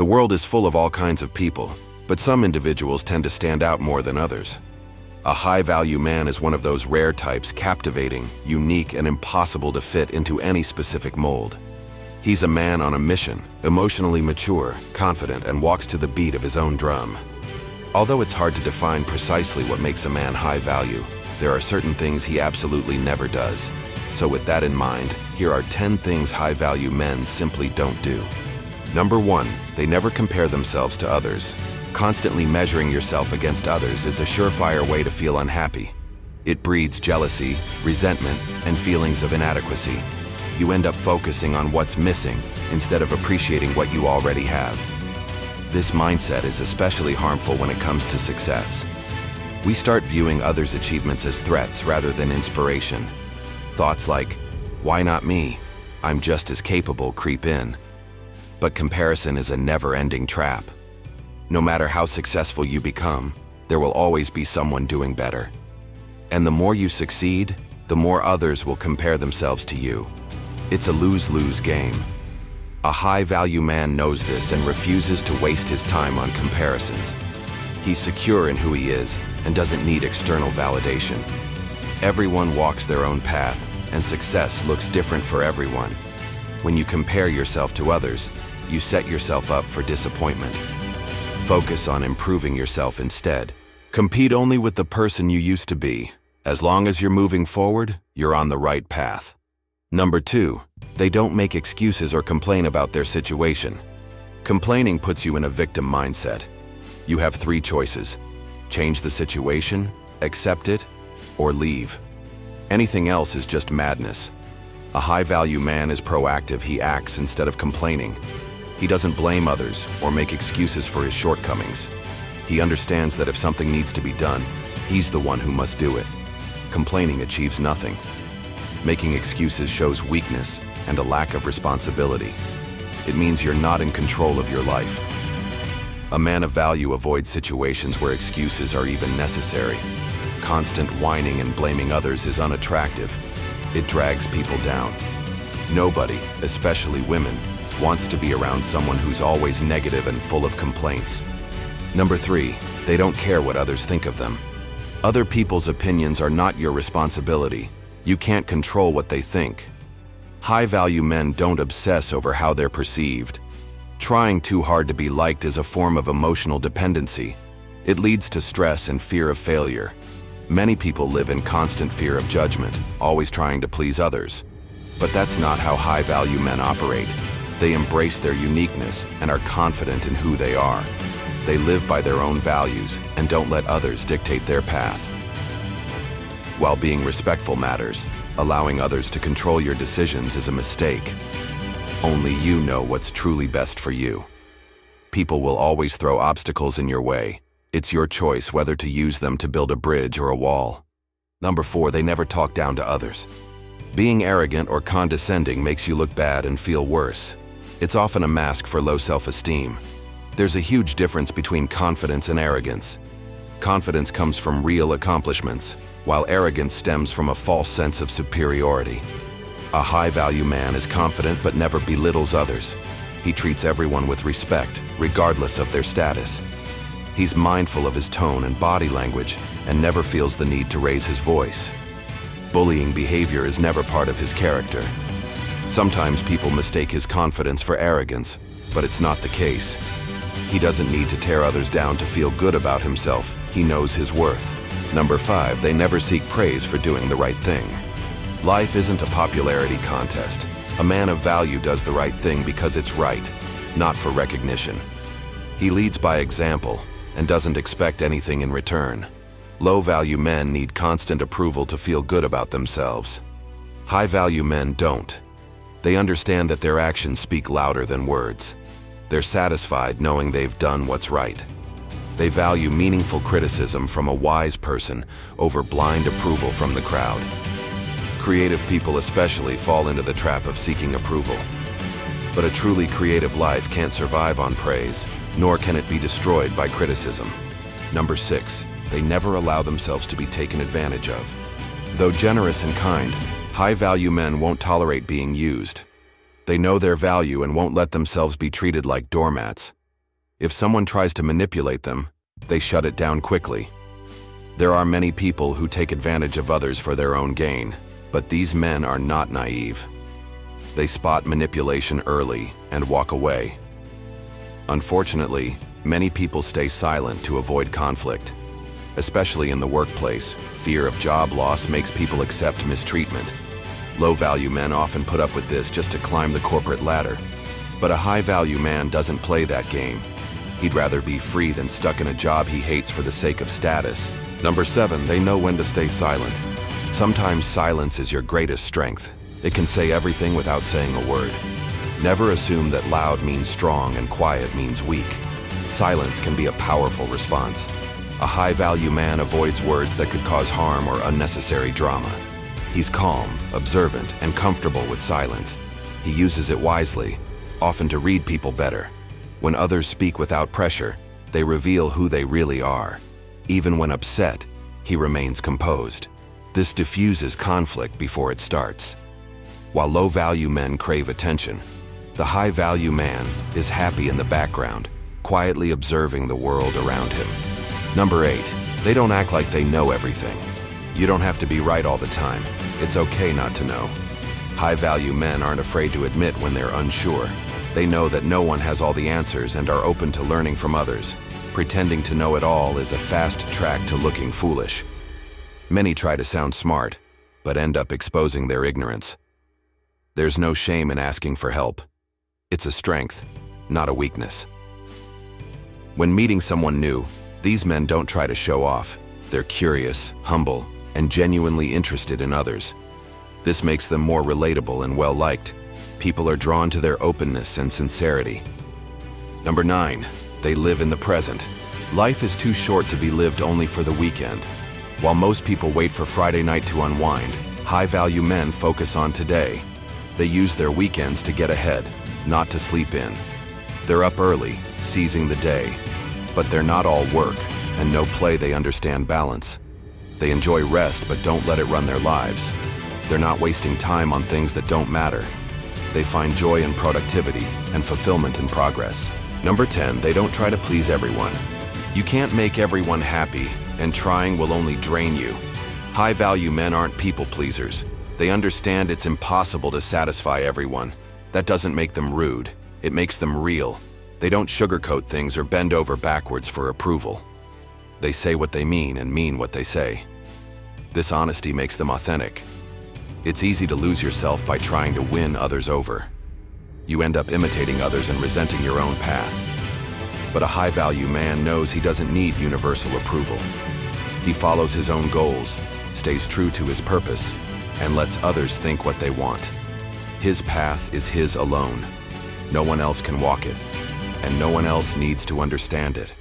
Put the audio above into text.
The world is full of all kinds of people, but some individuals tend to stand out more than others. A high-value man is one of those rare types, captivating, unique, and impossible to fit into any specific mold. He's a man on a mission, emotionally mature, confident, and walks to the beat of his own drum. Although it's hard to define precisely what makes a man high value, there are certain things he absolutely never does. So with that in mind, here are 10 things high-value men simply don't do. Number 1, they never compare themselves to others. Constantly measuring yourself against others is a surefire way to feel unhappy. It breeds jealousy, resentment, and feelings of inadequacy. You end up focusing on what's missing instead of appreciating what you already have. This mindset is especially harmful when it comes to success. We start viewing others' achievements as threats rather than inspiration. Thoughts like, "Why not me? I'm just as capable," creep in. But comparison is a never-ending trap. No matter how successful you become, there will always be someone doing better. And the more you succeed, the more others will compare themselves to you. It's a lose-lose game. A high-value man knows this and refuses to waste his time on comparisons. He's secure in who he is and doesn't need external validation. Everyone walks their own path, and success looks different for everyone. When you compare yourself to others, you set yourself up for disappointment. Focus on improving yourself instead. Compete only with the person you used to be. As long as you're moving forward, you're on the right path. Number 2, they don't make excuses or complain about their situation. Complaining puts you in a victim mindset. You have 3 choices: change the situation, accept it, or leave. Anything else is just madness. A high-value man is proactive. He acts instead of complaining. He doesn't blame others or make excuses for his shortcomings. He understands that if something needs to be done, he's the one who must do it. Complaining achieves nothing. Making excuses shows weakness and a lack of responsibility. It means you're not in control of your life. A man of value avoids situations where excuses are even necessary. Constant whining and blaming others is unattractive. It drags people down. Nobody, especially women, wants to be around someone who's always negative and full of complaints. Number 3, they don't care what others think of them. Other people's opinions are not your responsibility. You can't control what they think. High-value men don't obsess over how they're perceived. Trying too hard to be liked is a form of emotional dependency. It leads to stress and fear of failure. Many people live in constant fear of judgment, always trying to please others. But that's not how high-value men operate. They embrace their uniqueness and are confident in who they are. They live by their own values and don't let others dictate their path. While being respectful matters, allowing others to control your decisions is a mistake. Only you know what's truly best for you. People will always throw obstacles in your way. It's your choice whether to use them to build a bridge or a wall. Number 4, they never talk down to others. Being arrogant or condescending makes you look bad and feel worse. It's often a mask for low self-esteem. There's a huge difference between confidence and arrogance. Confidence comes from real accomplishments, while arrogance stems from a false sense of superiority. A high-value man is confident but never belittles others. He treats everyone with respect, regardless of their status. He's mindful of his tone and body language and never feels the need to raise his voice. Bullying behavior is never part of his character. Sometimes people mistake his confidence for arrogance, but it's not the case. He doesn't need to tear others down to feel good about himself. He knows his worth. Number 5, they never seek praise for doing the right thing. Life isn't a popularity contest. A man of value does the right thing because it's right, not for recognition. He leads by example and doesn't expect anything in return. Low-value men need constant approval to feel good about themselves. High-value men don't. They understand that their actions speak louder than words. They're satisfied knowing they've done what's right. They value meaningful criticism from a wise person over blind approval from the crowd. Creative people especially fall into the trap of seeking approval. But a truly creative life can't survive on praise, nor can it be destroyed by criticism. Number 6, they never allow themselves to be taken advantage of. Though generous and kind, high-value men won't tolerate being used. They know their value and won't let themselves be treated like doormats. If someone tries to manipulate them, they shut it down quickly. There are many people who take advantage of others for their own gain, but these men are not naive. They spot manipulation early and walk away. Unfortunately, many people stay silent to avoid conflict. Especially in the workplace, fear of job loss makes people accept mistreatment. Low-value men often put up with this just to climb the corporate ladder. But a high-value man doesn't play that game. He'd rather be free than stuck in a job he hates for the sake of status. Number 7, they know when to stay silent. Sometimes silence is your greatest strength. It can say everything without saying a word. Never assume that loud means strong and quiet means weak. Silence can be a powerful response. A high-value man avoids words that could cause harm or unnecessary drama. He's calm, observant, and comfortable with silence. He uses it wisely, often to read people better. When others speak without pressure, they reveal who they really are. Even when upset, he remains composed. This diffuses conflict before it starts. While low-value men crave attention, the high-value man is happy in the background, quietly observing the world around him. Number 8, they don't act like they know everything. You don't have to be right all the time. It's okay not to know. High-value men aren't afraid to admit when they're unsure. They know that no one has all the answers and are open to learning from others. Pretending to know it all is a fast track to looking foolish. Many try to sound smart, but end up exposing their ignorance. There's no shame in asking for help. It's a strength, not a weakness. When meeting someone new, these men don't try to show off. They're curious, humble, and genuinely interested in others. This makes them more relatable and well-liked. People are drawn to their openness and sincerity. Number 9, they live in the present. Life is too short to be lived only for the weekend. While most people wait for Friday night to unwind, high-value men focus on today. They use their weekends to get ahead, not to sleep in. They're up early, seizing the day. But they're not all work, and no play. They understand balance. They enjoy rest but don't let it run their lives. They're not wasting time on things that don't matter. They find joy in productivity and fulfillment in progress. Number 10, they don't try to please everyone. You can't make everyone happy, and trying will only drain you. High-value men aren't people pleasers. They understand it's impossible to satisfy everyone. That doesn't make them rude. It makes them real. They don't sugarcoat things or bend over backwards for approval. They say what they mean and mean what they say. This honesty makes them authentic. It's easy to lose yourself by trying to win others over. You end up imitating others and resenting your own path. But a high-value man knows he doesn't need universal approval. He follows his own goals, stays true to his purpose, and lets others think what they want. His path is his alone. No one else can walk it, and no one else needs to understand it.